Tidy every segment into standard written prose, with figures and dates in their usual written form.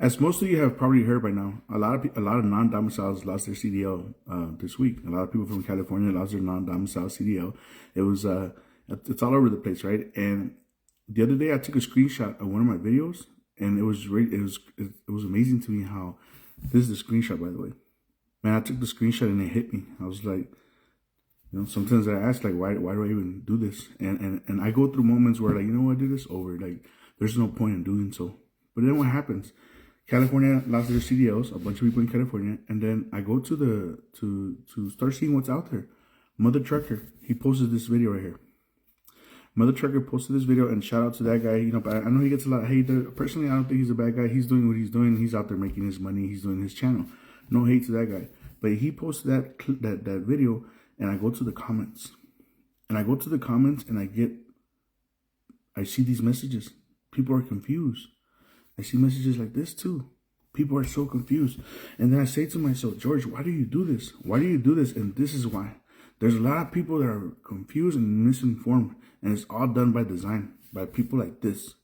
As most of you have probably heard by now, a lot of non-domiciles lost their CDL this week. A lot of people from California lost their non-domicile CDL. It was it's all over the place, right? And the other day, I took a screenshot of one of my videos, and it was amazing to me how this is the screenshot, by the way. Man, I took the screenshot and it hit me. I was like, sometimes I ask, like, why do I even do this? And I go through moments where, like, I do this over. Like, there's no point in doing so. But then what happens? California lost their CDLs, a bunch of people in California, and then I go to start seeing what's out there. Mother Trucker, he posted this video right here. Mother Trucker posted this video, and shout out to that guy. But I know he gets a lot of hate. Personally, I don't think he's a bad guy. He's doing what he's doing. He's out there making his money. He's doing his channel. No hate to that guy. But he posted that video, and I go to the comments. And I see these messages. People are confused. I see messages like this too. People are so confused. And then I say to myself, George, why do you do this? Why do you do this? And this is why. There's a lot of people that are confused and misinformed. And it's all done by design, by people like this.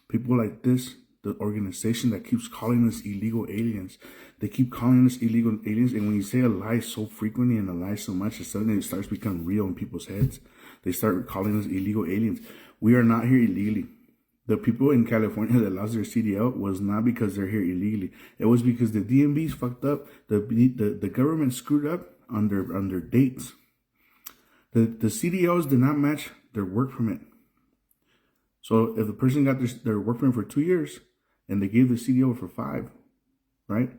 People like this, the organization that keeps calling us illegal aliens. They keep calling us illegal aliens. And when you say a lie so frequently and a lie so much, suddenly it starts becoming real in people's heads. They start calling us illegal aliens. We are not here illegally. The people in California that lost their CDL was not because they're here illegally. It was because the DMVs fucked up. The government screwed up on their dates. The CDLs did not match their work permit. So if the person got their work permit for 2 years and they gave the CDL for 5, right?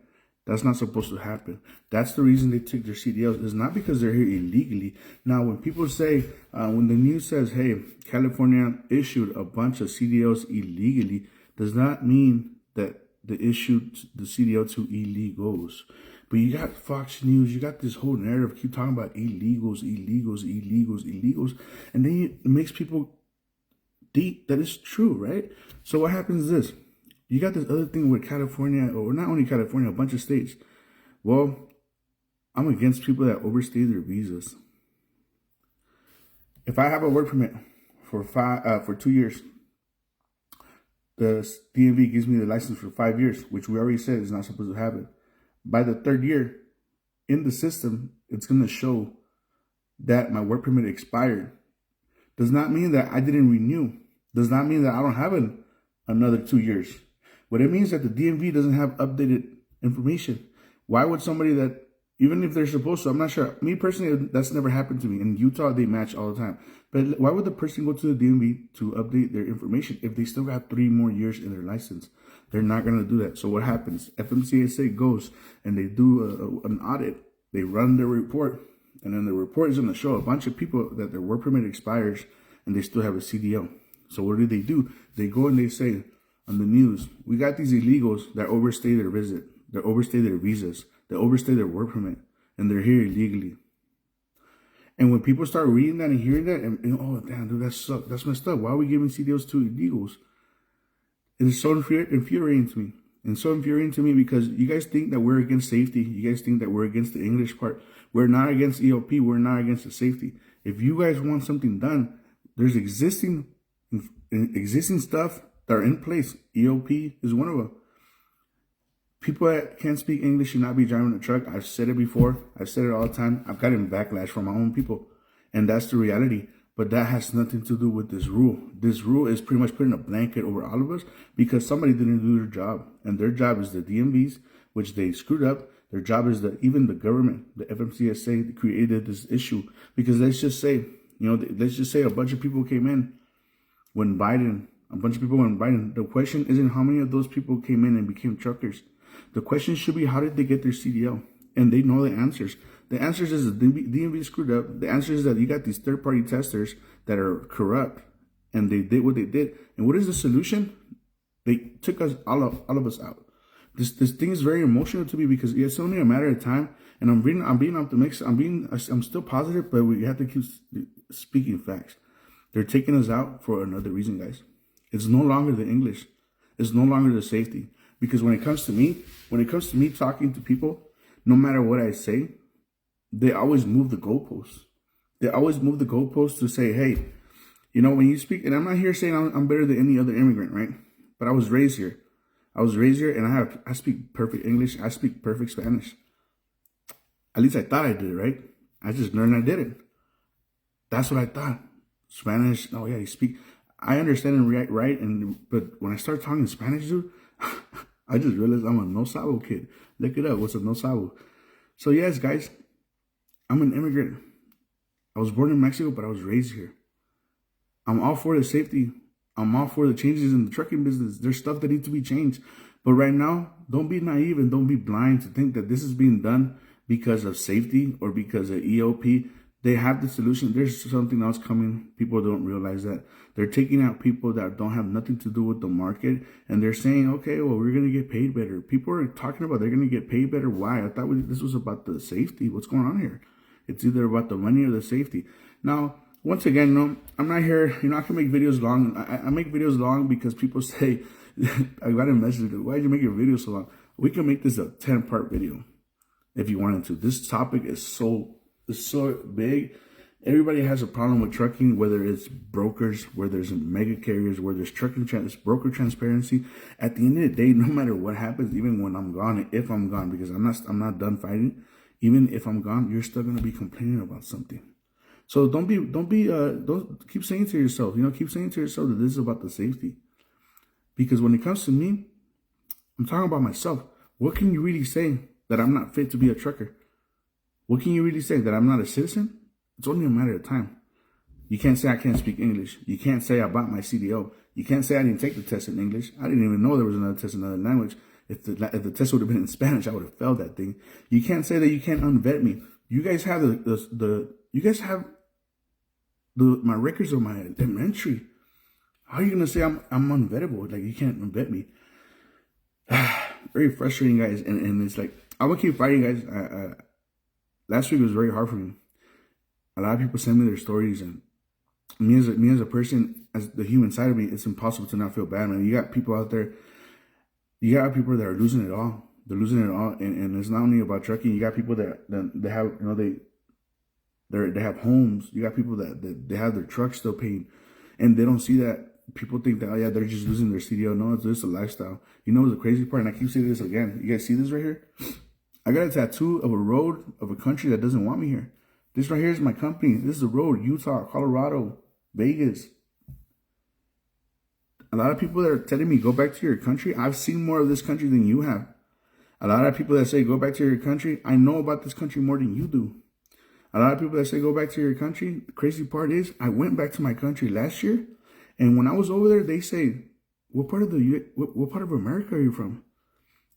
That's not supposed to happen. That's the reason they took their CDLs. It's not because they're here illegally. Now, when people say, when the news says, hey, California issued a bunch of CDLs illegally, does not mean that they issued the CDL to illegals. But you got Fox News, you got this whole narrative, keep talking about illegals. And then it makes people think that it's true, right? So what happens is this. You got this other thing with California, or not only California, a bunch of states. Well, I'm against people that overstay their visas. If I have a work permit for 2 years, the DMV gives me the license for 5 years, which we already said is not supposed to happen. By the 3rd year, in the system, it's going to show that my work permit expired. Does not mean that I didn't renew. Does not mean that I don't have another 2 years. What it means that the DMV doesn't have updated information. Why would somebody that, even if they're supposed to, I'm not sure. Me personally, that's never happened to me. In Utah, they match all the time. But why would the person go to the DMV to update their information if they still got 3 more years in their license? They're not going to do that. So what happens? FMCSA goes and they do an audit. They run their report. And then the report is going to show a bunch of people that their work permit expires and they still have a CDL. So what do? They go and they say on the news, we got these illegals that overstay their visit, they overstay their visas, they overstay their work permit, and they're here illegally. And when people start reading that and hearing that, and oh damn, dude, that's messed up. Why are we giving CDLs to illegals? It is so infuriating to me. And so infuriating to me because you guys think that we're against safety. You guys think that we're against the English part. We're not against EOP. We're not against the safety. If you guys want something done, there's existing stuff that are in place. EOP is one of them. People that can't speak English should not be driving a truck. I've said it before. I've said it all the time. I've gotten backlash from my own people. And that's the reality. But that has nothing to do with this rule. This rule is pretty much putting a blanket over all of us because somebody didn't do their job. And their job is the DMVs, which they screwed up. Their job is that even the government, the FMCSA, created this issue. Because let's just say a bunch of people came in when Biden, the question isn't how many of those people came in and became truckers. The question should be, how did they get their CDL? And they know the answers. The answers is the DMV screwed up. The answer is that you got these third-party testers that are corrupt, and they did what they did. And what is the solution? They took us all of us out. This thing is very emotional to me because it's only a matter of time. And I'm being optimistic. I'm still positive, but we have to keep speaking facts. They're taking us out for another reason, guys. It's no longer the English. It's no longer the safety. Because when it comes to me talking to people, no matter what I say, they always move the goalposts. They always move the goalposts to say, hey, when you speak, and I'm not here saying I'm better than any other immigrant, right? But I was raised here. I was raised here, and I speak perfect English. I speak perfect Spanish. At least I thought I did it, right? I just learned I didn't. That's what I thought. Spanish, oh yeah, you speak. I understand and right, but when I start talking Spanish, dude, I just realized I'm a no sabo kid. Look it up. What's a no sabo? So yes, guys, I'm an immigrant. I was born in Mexico, but I was raised here. I'm all for the safety. I'm all for the changes in the trucking business. There's stuff that needs to be changed. But right now, don't be naive and don't be blind to think that this is being done because of safety or because of EOP. They have the solution. There's something else coming. People don't realize that. They're taking out people that don't have nothing to do with the market. And they're saying, okay, well, we're going to get paid better. People are talking about they're going to get paid better. Why? I thought this was about the safety. What's going on here? It's either about the money or the safety. Now, once again, I'm not here. I can make videos long. I make videos long because people say, I got a message. Why did you make your video so long? We can make this a 10-part video if you wanted to. This topic is so big. Everybody has a problem with trucking, whether it's brokers, where there's mega carriers, where there's broker transparency. At the end of the day, no matter what happens, even when I'm gone, if I'm gone, because I'm not done fighting, even if I'm gone, you're still gonna be complaining about something. So don't keep saying to yourself, keep saying to yourself that this is about the safety. Because when it comes to me, I'm talking about myself. What can you really say that I'm not fit to be a trucker? What can you really say? That I'm not a citizen? It's only a matter of time. You can't say I can't speak English. You can't say I bought my CDO. You can't say I didn't take the test in English. I didn't even know there was another test in another language. If the test would have been in Spanish, I would have failed that thing. You can't say that you can't unvet me. You guys have my records of my elementary. How are you gonna say I'm unvettable? Like, you can't unvet me. Very frustrating, guys. And it's like, I'm gonna keep fighting, guys. Last week was very hard for me. A lot of people send me their stories, and me as a person, as the human side of me, it's impossible to not feel bad, man. You got people out there. You got people that are losing it all. They're losing it all, and it's not only about trucking. You got people that they have, they have homes. You got people that they have their trucks still paid, and they don't see that. People think that, oh yeah, they're just losing their CDO. No, it's just a lifestyle. You know the crazy part, and I keep saying this again. You guys see this right here? I got a tattoo of a road of a country that doesn't want me here. This right here is my company. This is the road: Utah, Colorado, Vegas. A lot of people that are telling me, go back to your country. I've seen more of this country than you have. A lot of people that say, go back to your country. I know about this country more than you do. A lot of people that say, go back to your country. The crazy part is, I went back to my country last year. And when I was over there, they say, what part of America are you from?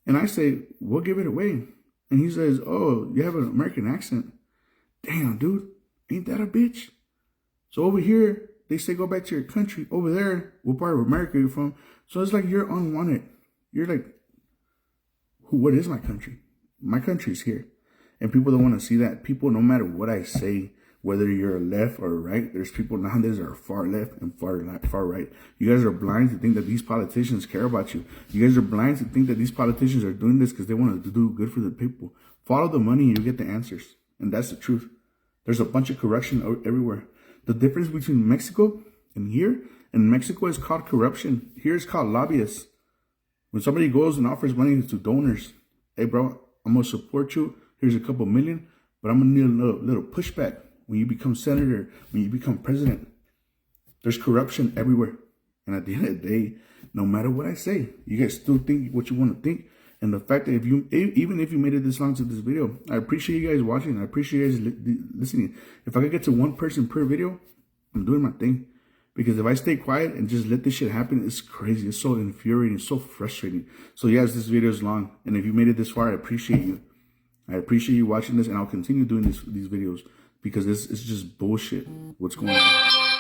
And I say, we'll give it away. And he says, oh, you have an American accent. Damn, dude, ain't that a bitch? So over here, they say go back to your country. Over there, what part of America are you from? So it's like you're unwanted. You're like, what is my country? My country's here. And people don't want to see that. People, no matter what I say, whether you're left or right, there's people nowadays that are far left and far right. You guys are blind to think that these politicians care about you. You guys are blind to think that these politicians are doing this because they want to do good for the people. Follow the money and you get the answers. And that's the truth. There's a bunch of corruption everywhere. The difference between Mexico and here, in Mexico is called corruption. Here it's called lobbyists. When somebody goes and offers money to donors, hey bro, I'm going to support you. Here's a couple million, but I'm going to need a little pushback. When you become senator, when you become president, there's corruption everywhere. And at the end of the day, no matter what I say, you guys still think what you want to think. And the fact that even if you made it this long to this video, I appreciate you guys watching. I appreciate you guys listening. If I could get to one person per video, I'm doing my thing. Because if I stay quiet and just let this shit happen, it's crazy. It's so infuriating. It's so frustrating. So yes, this video is long. And if you made it this far, I appreciate you. I appreciate you watching this. And I'll continue doing these videos. Because it's just bullshit what's going on.